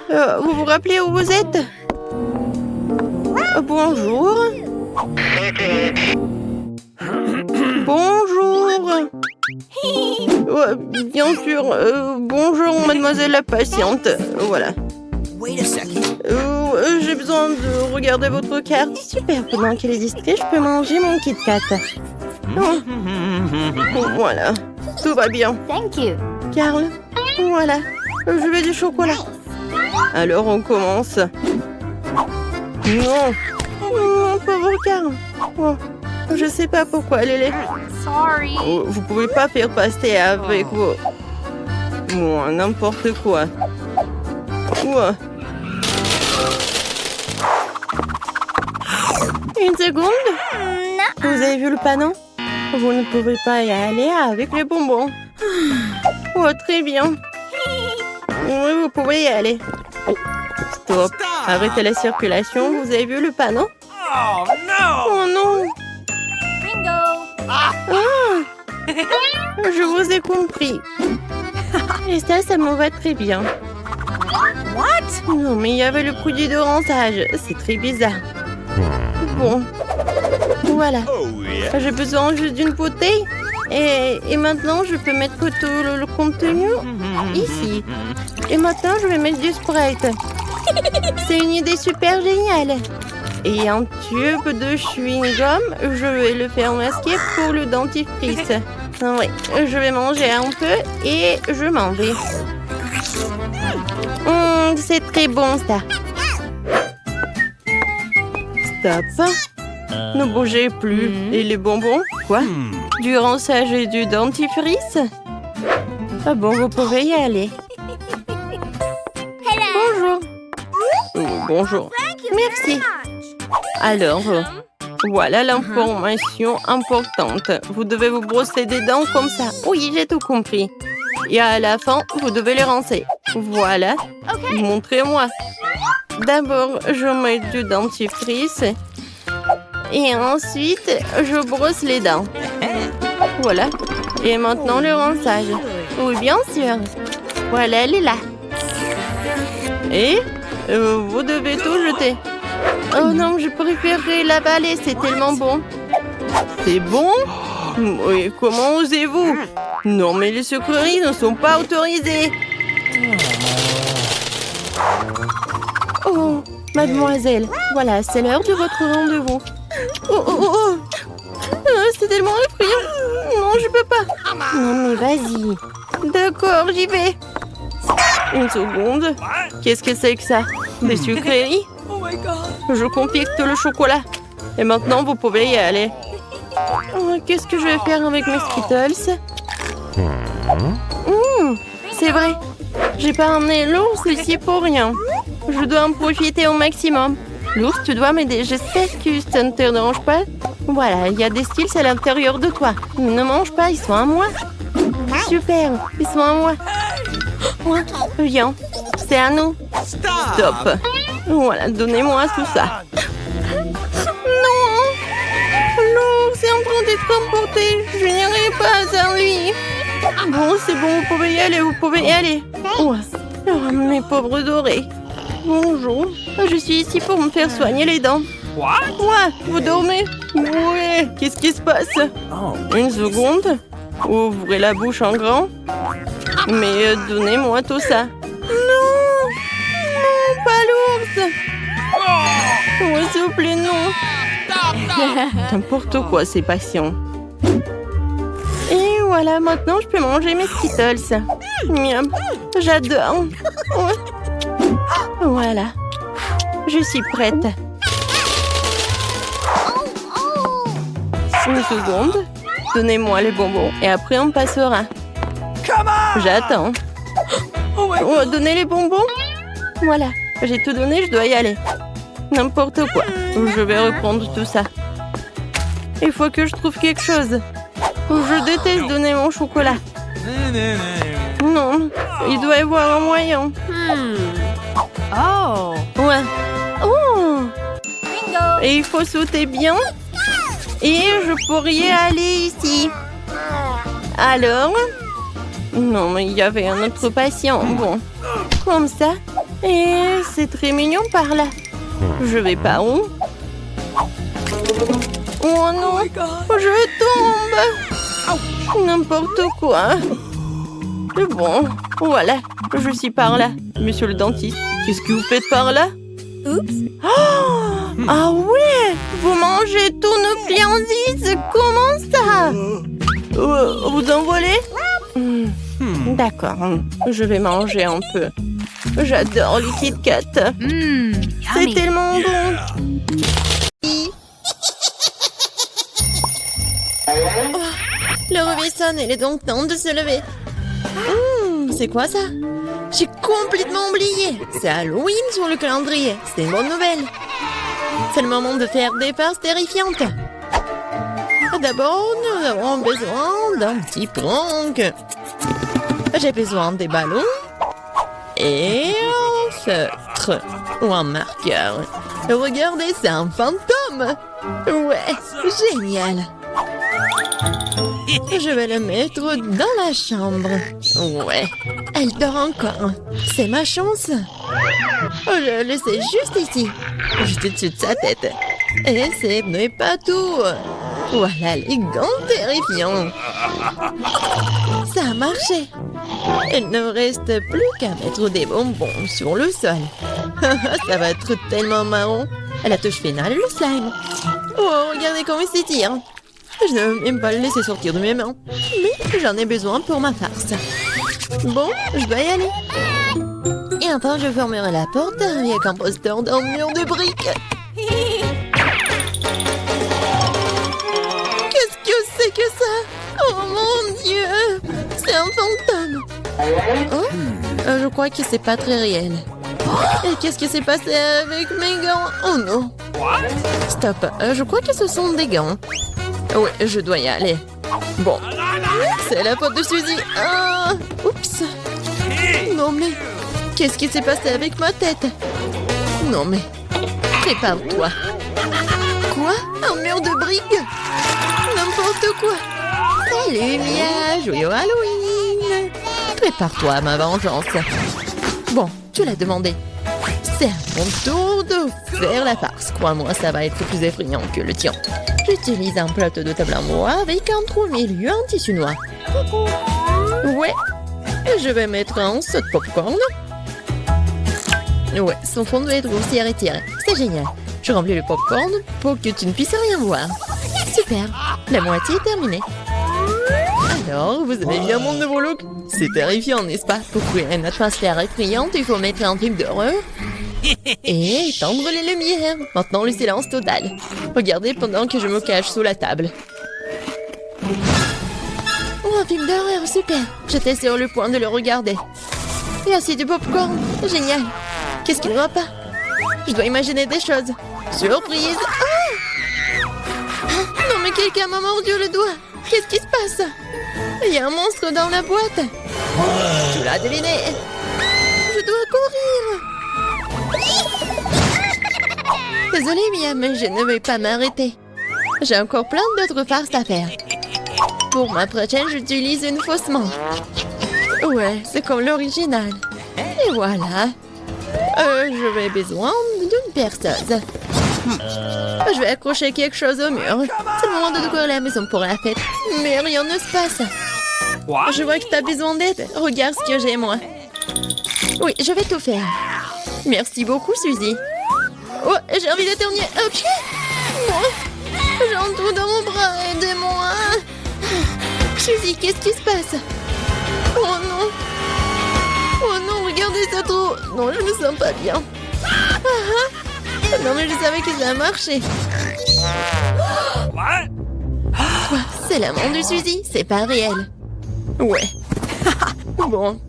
Vous vous rappelez où vous êtes? Bonjour. Bonjour. Bien sûr. Bonjour, mademoiselle la patiente. Voilà. J'ai besoin de regarder votre carte. Super, pendant qu'elle est distraite, je peux manger mon Kit Kat. Voilà. Tout va bien. Thank you. Carl, voilà. Je veux du chocolat. Alors, on commence. Non. Mon pauvre Carl. Oh, je sais pas pourquoi elle est là. Sorry. Oh, vous pouvez pas faire passer avec vos... Bon, n'importe quoi. Ouah. Une seconde. Vous avez vu le panneau? Vous ne pouvez pas y aller avec les bonbons. Oh, très bien. Oui, vous pouvez y aller. Stop. Arrêtez la circulation. Vous avez vu le panneau? Oh no! Oh non. Bingo. Ah. Je vous ai compris. Et ça me va très bien. What? Non, mais il y avait le produit de rinçage. C'est très bizarre. Bon. Voilà. J'ai besoin juste d'une bouteille. Et maintenant, je peux mettre tout le contenu ici. Et maintenant, je vais mettre du Sprite. C'est une idée super géniale. Et un tube de chewing-gum, je vais le faire masquer pour le dentifrice. Oui, je vais manger un peu et je m'en vais. C'est très bon, ça. Stop. Ne bougez plus. Et les bonbons? Quoi? Du rinçage et du dentifrice? Ah bon, vous pouvez y aller. Bonjour. Bonjour. Merci. Alors, voilà l'information importante. Vous devez vous brosser des dents comme ça. Oui, j'ai tout compris. Et à la fin, vous devez les rincer. Voilà. Montrez-moi. D'abord, je mets du dentifrice. Et ensuite, je brosse les dents. Voilà. Et maintenant, le rinçage. Oui, bien sûr. Voilà, elle est là. Et vous devez tout jeter. Oh non, je préférerais l'avaler, c'est tellement bon. C'est bon? Oui, comment osez-vous? Non, mais les sucreries ne sont pas autorisées. Oh, mademoiselle, voilà, c'est l'heure de votre rendez-vous. Oh. C'est tellement effrayant. Non, je peux pas. Non, mais vas-y. D'accord, j'y vais. Une seconde. Qu'est-ce que c'est que ça? Des sucreries? Je confecte le chocolat. Et maintenant, vous pouvez y aller. Qu'est-ce que je vais faire avec mes Skittles? C'est vrai. J'ai pas ramené l'ours ici pour rien. Je dois en profiter au maximum. L'ours, tu dois m'aider. J'espère que ça ne te dérange pas. Voilà, il y a des styles à l'intérieur de toi. Ne mange pas, ils sont à moi. Super, ils sont à moi. Viens, c'est à nous. Stop. Voilà, donnez-moi tout ça. Non! L'ours est en train d'être emporté. Je n'irai pas sans lui. Bon, c'est bon, vous pouvez y aller, vous pouvez y aller. Ouais. Oh, mes pauvres dorés. Bonjour, je suis ici pour me faire soigner les dents. What? Ouais, vous dormez? Ouais, qu'est-ce qui se passe? Une seconde. Ouvrez la bouche en grand. Mais donnez-moi tout ça. Non, pas l'ours. Oh, s'il vous plaît, non. N'importe quoi, ces patients. Et voilà, maintenant, je peux manger mes Skittles. Miam, j'adore. Ouais. Voilà. Je suis prête. Une seconde. Donnez-moi les bonbons et après on passera. J'attends. Oh, donnez les bonbons. Voilà, j'ai tout donné, je dois y aller. N'importe quoi. Je vais reprendre tout ça. Il faut que je trouve quelque chose. Je déteste donner mon chocolat. Non, il doit y avoir un moyen. Oh. Ouais. Oh. Bingo. Et il faut sauter bien. Et je pourrais aller ici. Alors? Non, mais il y avait un autre patient. Bon, comme ça. Et c'est très mignon par là. Je vais par où? Oh non, je tombe. N'importe quoi. Bon, voilà, je suis par là. Monsieur le dentiste, qu'est-ce que vous faites par là? Oups. Oh, ah ouais, vous mangez tous nos friandises. Comment ça? Vous en volez? D'accord, je vais manger un peu. J'adore les Kit Kat. C'est Yummy. tellement bon. Oh, le réveil sonne, il est donc temps de se lever. C'est quoi ça? J'ai complètement oublié. C'est Halloween sur le calendrier. C'est une bonne nouvelle. C'est le moment de faire des farces terrifiantes. D'abord, nous avons besoin d'un petit prank. J'ai besoin des ballons et un feutre ou un marqueur. Regardez, c'est un fantôme. Ouais, génial. Je vais le mettre dans la chambre. Ouais, elle dort encore. C'est ma chance. Je le laisse juste ici, juste au-dessus de sa tête. Et ce n'est pas tout. Voilà les gants terrifiants. Ça a marché. Il ne reste plus qu'à mettre des bonbons sur le sol. Ça va être tellement marrant. À la touche finale, le slime. Oh, regardez comment il s'étire. Je ne veux même pas le laisser sortir de mes mains. Mais j'en ai besoin pour ma farce. Bon, je dois y aller. Et enfin, je fermerai la porte avec un poster d'un mur de briques. Qu'est-ce que c'est que ça? Oh mon Dieu! C'est un fantôme. Oh? Je crois que c'est pas très réel. Et qu'est-ce qui s'est passé avec mes gants? Oh non! Stop, je crois que ce sont des gants. Oui, je dois y aller. Bon, c'est la faute de Suzy. Ah, oups. Non mais, qu'est-ce qui s'est passé avec ma tête? Non mais, prépare-toi. Quoi? Un mur de briques? N'importe quoi. Salut Mia, joyeux Halloween. Prépare-toi à ma vengeance. Bon, tu l'as demandé. C'est à mon tour de faire la farce. Crois-moi, ça va être plus effrayant que le tien. J'utilise un plateau de table en bois avec un trou au milieu en tissu noir. Ouais. Et je vais mettre un saut de popcorn. Ouais, son fond doit être aussi retiré. C'est génial. Je remplis le popcorn pour que tu ne puisses rien voir. Super. La moitié est terminée. Alors, vous avez bien mon nouveau look? C'est terrifiant, n'est-ce pas? Pour créer une atmosphère effrayante, il faut mettre un film d'horreur et étendre les lumières. Maintenant, le silence total. Regardez pendant que je me cache sous la table. Oh, un film d'horreur, super. J'étais sur le point de le regarder. Et aussi du popcorn. Génial. Qu'est-ce qui ne va pas? Je dois imaginer des choses. Surprise. Ah! Non, mais quelqu'un m'a mordu le doigt. Qu'est-ce qui se passe? Il y a un monstre dans la boîte. Tu l'as deviné. Je dois courir. Désolée, Mia, mais je ne vais pas m'arrêter. J'ai encore plein d'autres farces à faire. Pour ma prochaine, j'utilise une fausse main. Ouais, c'est comme l'original. Et voilà. Je vais besoin d'une perceuse. Je vais accrocher quelque chose au mur. C'est le moment de décorer la maison pour la fête. Mais rien ne se passe. Je vois que tu as besoin d'aide. Regarde ce que j'ai, moi. Oui, je vais tout faire. Merci beaucoup, Suzy. Oh, j'ai envie d'éternuer. Ok. J'ai un trou dans mon bras. Aidez-moi. Suzy, qu'est-ce qui se passe? Oh non. Oh non, regardez ce trou. Non, je me sens pas bien. Non, mais je savais que ça marchait. Quoi? C'est la main de Suzy? C'est pas réel. Ouais. Bon.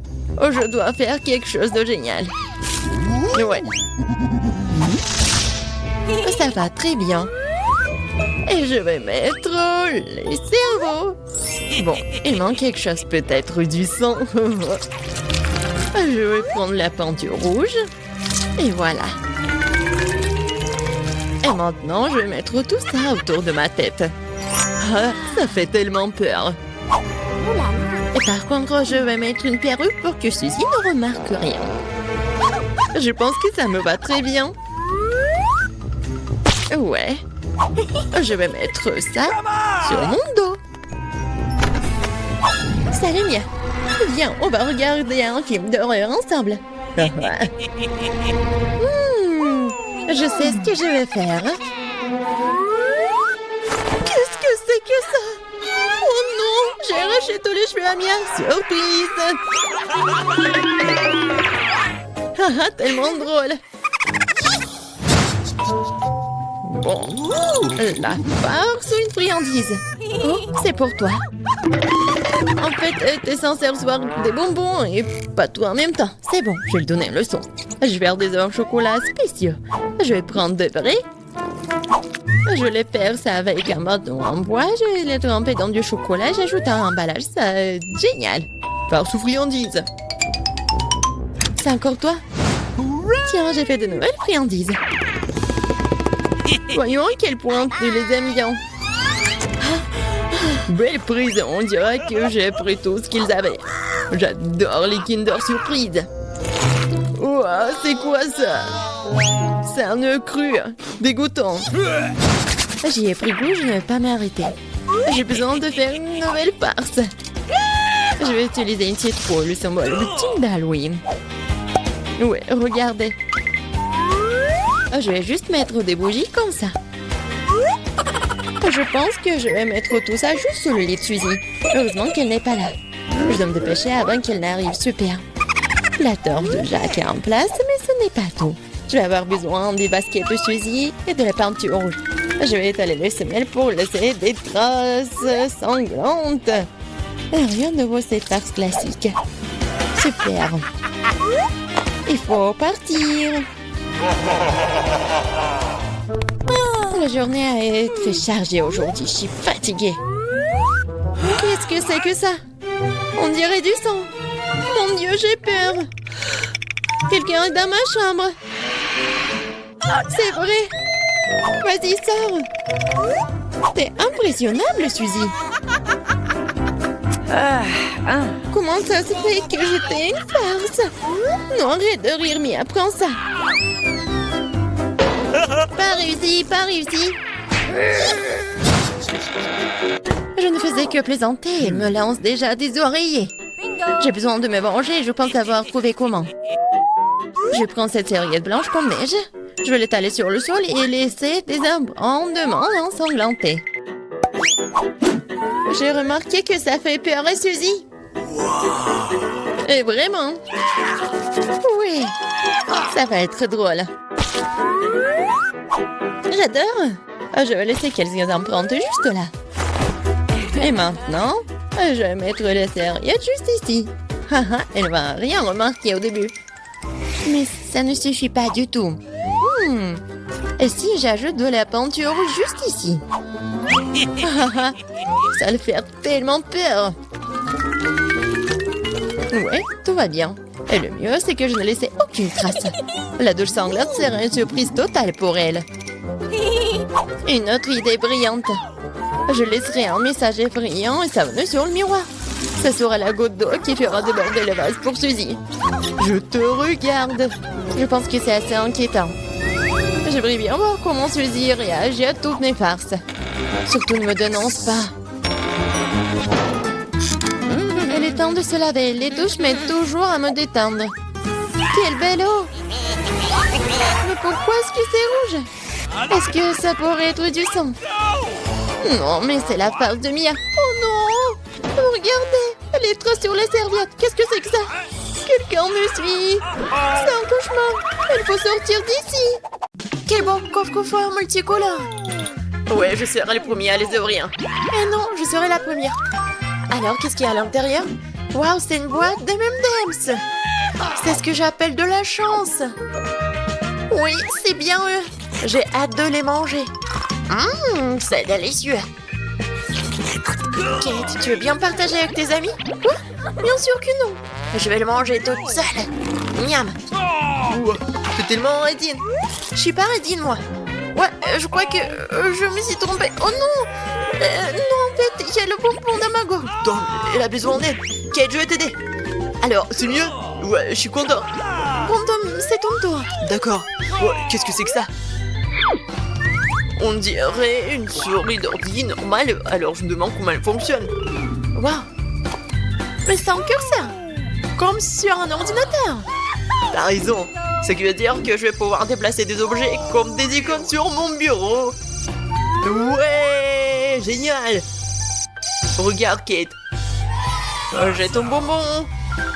Oh, je dois faire quelque chose de génial. Ouais. Ça va très bien. Et je vais mettre les cerveaux. Bon, il manque quelque chose, peut-être du sang. Je vais prendre la peinture rouge. Et voilà. Et maintenant, je vais mettre tout ça autour de ma tête. Ah, ça fait tellement peur. Et par contre, je vais mettre une perruque pour que Suzy ne remarque rien. Je pense que ça me va très bien. Ouais. Je vais mettre ça sur mon dos. Salut Mia. Viens, on va regarder un film d'horreur ensemble. Je sais ce que je vais faire. Qu'est-ce que c'est que ça? Oh non, j'ai arraché tous les cheveux à Mia. Surprise. Tellement drôle. Bon, la farce ou une friandise? Oh, c'est pour toi. En fait, t'es censé recevoir des bonbons et pas tout en même temps. C'est bon, je vais lui donner une leçon. Je vais faire des œufs au chocolat spéciaux. Je vais prendre de vrais. Je vais faire ça avec un bâton en bois. Je vais les tremper dans du chocolat. J'ajoute un emballage. Ça, génial. Farce ou friandise? C'est encore toi? Tiens, j'ai fait de nouvelles friandises. Voyons à quel point tu les aimes bien. Belle prise, on dirait que j'ai pris tout ce qu'ils avaient. J'adore les Kinder Surprise. Ouah, c'est quoi ça? C'est un œuf cru, dégoûtant. J'y ai pris goût, je ne vais pas m'arrêter. J'ai besoin de faire une nouvelle farce. Je vais utiliser une citrouille, le symbole ultime d'Halloween. Ouais, regardez. Je vais juste mettre des bougies comme ça. Je pense que je vais mettre tout ça juste sur le lit de Suzy. Heureusement qu'elle n'est pas là. Je dois me dépêcher avant qu'elle n'arrive. Super. La torche de Jacques est en place, mais ce n'est pas tout. Je vais avoir besoin des baskets de Suzy et de la peinture rouge. Je vais étaler les semelles pour laisser des traces sanglantes. Rien de nouveau, cette farce classique. Super. Il faut partir. La journée a été chargée aujourd'hui. Je suis fatiguée. Qu'est-ce que c'est que ça? On dirait du sang. Mon Dieu, j'ai peur. Quelqu'un est dans ma chambre. C'est vrai. Vas-y, sors. T'es impressionnable, Suzy. Comment ça se fait que j'étais une farce? Non, arrête de rire, Mia, prends ça. Pas réussi, pas réussi. Je ne faisais que plaisanter. Elle me lance déjà des oreillers. J'ai besoin de me venger, je pense avoir trouvé comment. Je prends cette serviette blanche comme neige. Je vais l'étaler sur le sol et laisser des amendements ensanglantés. J'ai remarqué que ça fait peur à Suzy. Et vraiment. Oui, ça va être drôle. J'adore. Je vais laisser quelques empreintes juste là. Et maintenant, je vais mettre les serviettes juste ici. Elle va rien remarquer au début. Mais ça ne suffit pas du tout. Et si j'ajoute de la peinture juste ici? Ça va faire tellement peur. Ouais, tout va bien. Et le mieux, c'est que je ne laissais aucune trace. La douche sanglante sera une surprise totale pour elle. Une autre idée brillante. Je laisserai un message effrayant et savonneux sur le miroir. Ce sera la goutte d'eau qui fera déborder le vase pour Suzy. Je te regarde. Je pense que c'est assez inquiétant. J'aimerais bien voir comment Suzy réagit à toutes mes farces. Surtout ne me dénonce pas. Il est temps de se laver. Les douches m'aident toujours à me détendre. Quelle belle eau! Mais pourquoi est-ce que c'est rouge? Est-ce que ça pourrait être du sang? Non, mais c'est la face de Mia. Oh non! Regardez! Les traces sur la serviette. Qu'est-ce que c'est que ça? Quelqu'un me suit. C'est un cauchemar. Il faut sortir d'ici. Quel bon coffre-fort multicolore. Ouais, je serai le premier à les ouvrir. Eh non, je serai la première. Alors, qu'est-ce qu'il y a à l'intérieur? Waouh, c'est une boîte de M&M's. C'est ce que j'appelle de la chance. Oui, c'est bien eux. J'ai hâte de les manger. C'est délicieux. Kate, tu veux bien partager avec tes amis? Quoi? Bien sûr que non. Je vais le manger toute seule. Miam. T'es tellement Redine. Je suis pas Redine, moi. Ouais, je crois que je me suis trompée. Oh non! Non, en fait, il y a le bonbon dans ma gorge. Tom, elle a besoin d'aide. Kate, je vais t'aider. Alors, c'est mieux? Ouais, je suis content. Bon, Tom, c'est ton tour. D'accord. Ouais, qu'est-ce que c'est que ça? On dirait une souris d'ordi normale, alors je me demande comment elle fonctionne. Waouh! Mais c'est un curseur! Comme sur un ordinateur! T'as raison! Ce qui veut dire que je vais pouvoir déplacer des objets comme des icônes sur mon bureau! Ouais! Génial! Regarde, Kate! J'ai ton bonbon!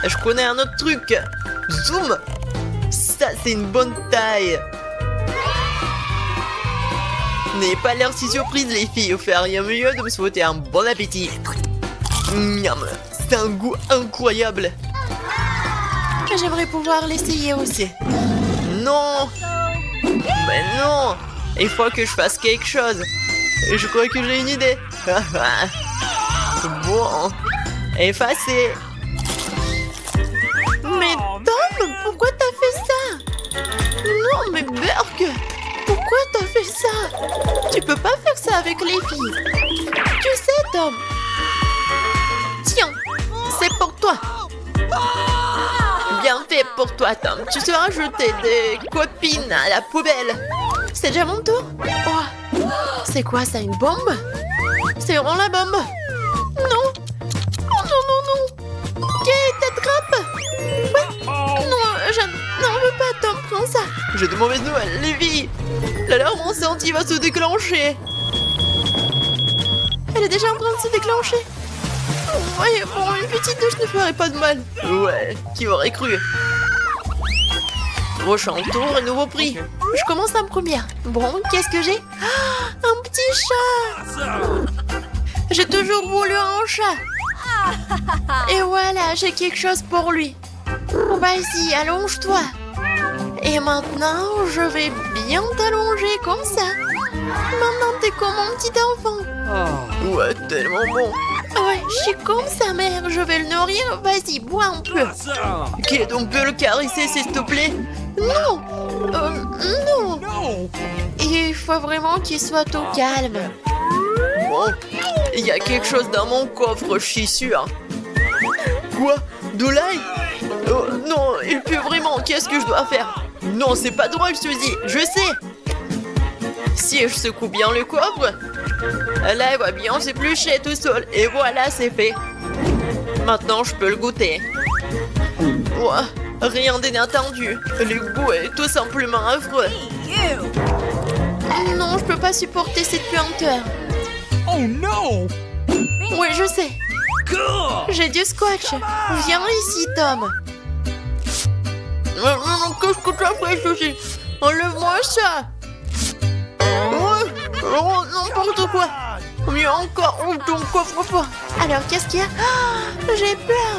Je connais un autre truc! Zoom! Ça, c'est une bonne taille! N'ayez pas l'air si surprise, les filles. Vous feriez mieux de me souhaiter un bon appétit. Miam, c'est un goût incroyable. J'aimerais pouvoir l'essayer aussi. Non. Mais non. Il faut que je fasse quelque chose. Et je crois que j'ai une idée. Bon. Effacé. Mais Tom, pourquoi t'as fait ça? Non, mais Burke. Pourquoi t'as fait ça? Tu peux pas faire ça avec les filles. Tu sais, Tom. Tiens, c'est pour toi. Bien fait pour toi, Tom. Tu seras jeté des copines à la poubelle. C'est déjà mon tour? Oh. C'est quoi ça, une bombe? C'est vraiment la bombe? Non. Oh non, non, non. Kate, attrape. Ouais. Non, je n'en veux pas, Tom. Prends ça. J'ai de mauvaises nouvelles, les filles. L'alarme incendie va se déclencher. Elle est déjà en train de se déclencher. Ouais, bon, une petite douche ne ferait pas de mal. Ouais, qui aurait cru? Prochain tour et nouveau prix. Je commence en première. Bon, qu'est-ce que j'ai? Un petit chat. J'ai toujours voulu un chat. Et voilà, j'ai quelque chose pour lui. Vas-y, allonge-toi. Et maintenant, je vais bien t'allonger comme ça. Maintenant, t'es comme un petit enfant. Ouais, tellement bon. Ouais, je suis comme sa mère. Je vais le nourrir. Vas-y, bois un peu. Ok, donc peux le caresser, s'il te plaît? Non. Non. Il faut vraiment qu'il soit au calme. Bon, il y a quelque chose dans mon coffre, je suis sûre. Quoi? De l'ail? Oh, non, il pue vraiment. Qu'est-ce que je dois faire? Non, c'est pas drôle, Suzy. Je sais. Si je secoue bien le coffre, là, il va bien s'éplucher tout seul. Et voilà, c'est fait. Maintenant, je peux le goûter. Ouah, rien d'inattendu. Le goût est tout simplement affreux. Non, je peux pas supporter cette puanteur. Oh non! Oui, je sais. J'ai du scotch. Viens ici, Tom. Qu'est-ce que tu as fait, Suzy? Enlève-moi ça. Oh, n'importe quoi. Mieux encore, ouvre ton coffre-fort. Alors, qu'est-ce qu'il y a? J'ai peur.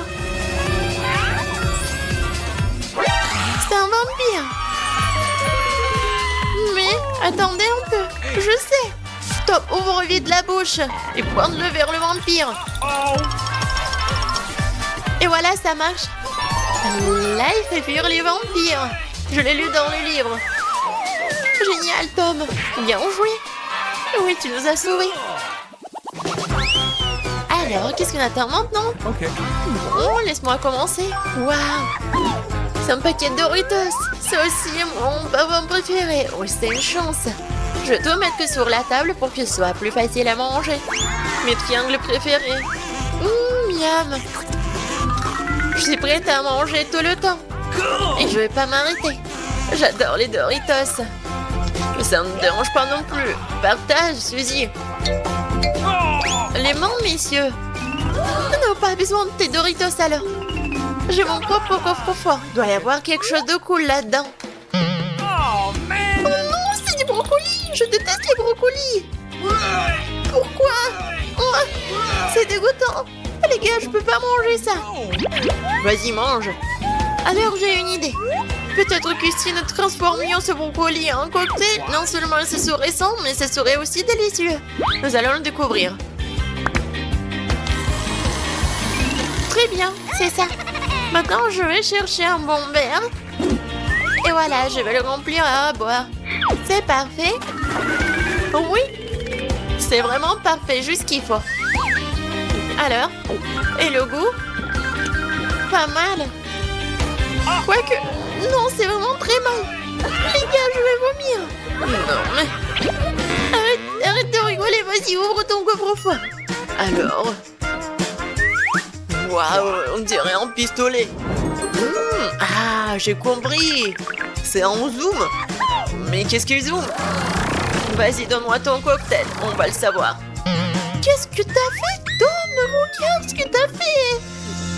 C'est un vampire. Mais, attendez un peu. Je sais. Top, ouvre vite la bouche et pointe-le vers le vampire. Et voilà, ça marche. Là, il fait fuir les vampires. Je l'ai lu dans le livre. Génial, Tom. Bien joué. Oui, tu nous as sauvés. Alors, qu'est-ce qu'on attend maintenant? Ok. Bon, laisse-moi commencer. Waouh. C'est un paquet de Doritos. C'est aussi mon bonbon préféré. Oh, c'est une chance. Je dois mettre sur la table pour que ce soit plus facile à manger. Mes triangles préférés. Miam. Je suis prête à manger tout le temps. Et je vais pas m'arrêter. J'adore les Doritos. Ça me dérange pas non plus. Partage, Suzy. Les mains, messieurs. Non, pas besoin de tes Doritos alors. J'ai mon propre coffre-fort. Doit y avoir quelque chose de cool là-dedans. Oh, man. Oh non, c'est des brocolis. Je déteste les brocolis. Pourquoi? Oh, c'est dégoûtant. Les gars, je peux pas manger ça. Vas-y, mange. Alors, j'ai une idée. Peut-être que si nous transformions ce brocoli en cocktail, non seulement ce serait sans, mais ce serait aussi délicieux. Nous allons le découvrir. Très bien, c'est ça. Maintenant, je vais chercher un bon verre. Et voilà, je vais le remplir à boire. C'est parfait. Oui, c'est vraiment parfait, juste ce qu'il faut. Alors, et le goût? Pas mal. Quoique, non, c'est vraiment très mal. Les gars, je vais vomir. Non, mais... Arrête de rigoler, vas-y, ouvre ton coffre-fort. Alors... Waouh, on dirait un pistolet. Ah, j'ai compris. C'est en zoom. Mais qu'est-ce qu'il zoome? Vas-y, donne-moi ton cocktail, on va le savoir. Qu'est-ce que t'as fait, Tom? Regarde ce que t'as fait.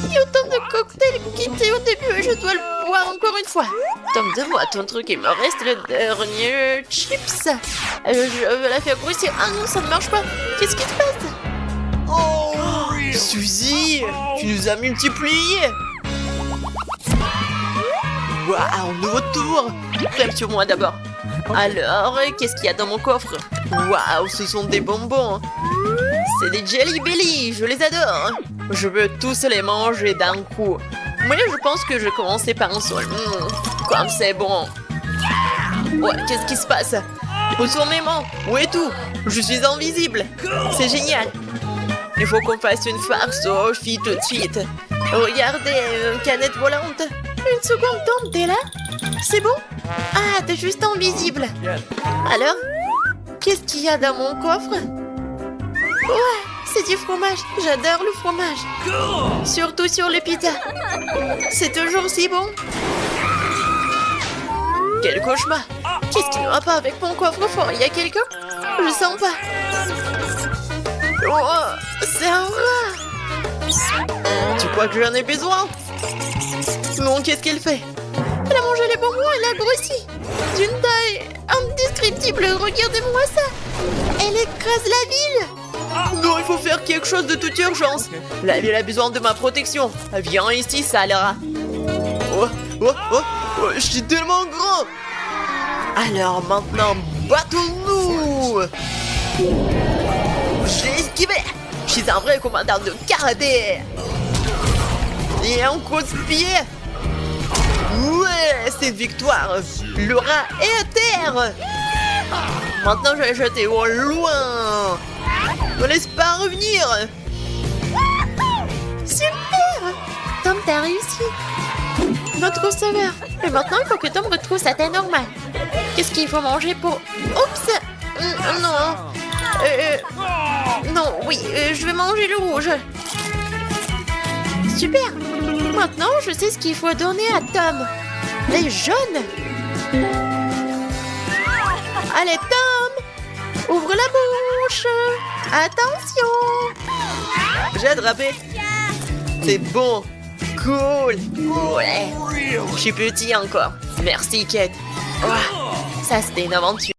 Il y a autant de cocktails quittés au début et je dois le boire encore une fois. Tom, donne-moi ton truc, il me reste le dernier chips. Je veux la faire grossir. Ah non, ça ne marche pas. Qu'est-ce qui se passe? Oh, really? Suzy, tu nous as multipliés. Waouh, nouveau tour. Crème sur moi d'abord. Alors, qu'est-ce qu'il y a dans mon coffre? Waouh, ce sont des bonbons. C'est des Jelly Belly, je les adore. Je veux tous les manger d'un coup. Moi, je pense que je vais commencer par un seul. Comme c'est bon. Ouais, qu'est-ce qui se passe? Retournez-moi. Où est tout? Je suis invisible. C'est génial. Il faut qu'on fasse une farce aux filles tout de suite. Regardez, une canette volante. Une seconde, Tom, t'es là? C'est bon? Ah, t'es juste invisible. Alors? Qu'est-ce qu'il y a dans mon coffre? Ouais, c'est du fromage. J'adore le fromage. Surtout sur les pizzas. C'est toujours si bon. Quel cauchemar. Qu'est-ce qui ne va pas avec mon coffre-fort? Il y a quelqu'un? Je sens pas. Oh, c'est un rat. Tu crois que j'en ai besoin? Non, qu'est-ce qu'elle fait? Elle a mangé les bonbons, elle a grossi. D'une taille indescriptible, regardez-moi ça. Elle écrase la ville. Non, il faut faire quelque chose de toute urgence. La ville a besoin de ma protection. Viens ici, Salera. Oh, je suis tellement grand. Alors maintenant, battons-nous. J'ai esquivé. Je suis un vrai commandant de karaté. Et un coup de pied. Ouais, c'est une victoire. Le rat est à terre. Maintenant, je vais le jeter au loin. Ne laisse pas revenir. Super. Tom, t'as réussi. Notre sauveur. Et maintenant, il faut que Tom retrouve sa taille normale. Qu'est-ce qu'il faut manger pour... Oups. Non. Non, oui, je vais manger le rouge. Super. Maintenant, je sais ce qu'il faut donner à Tom. Les jaunes. Allez, Tom. Ouvre la bouche. Attention. J'ai attrapé. C'est bon. Cool. Ouais. Je suis petit encore. Merci, Kate. Oh, ça, c'était une aventure.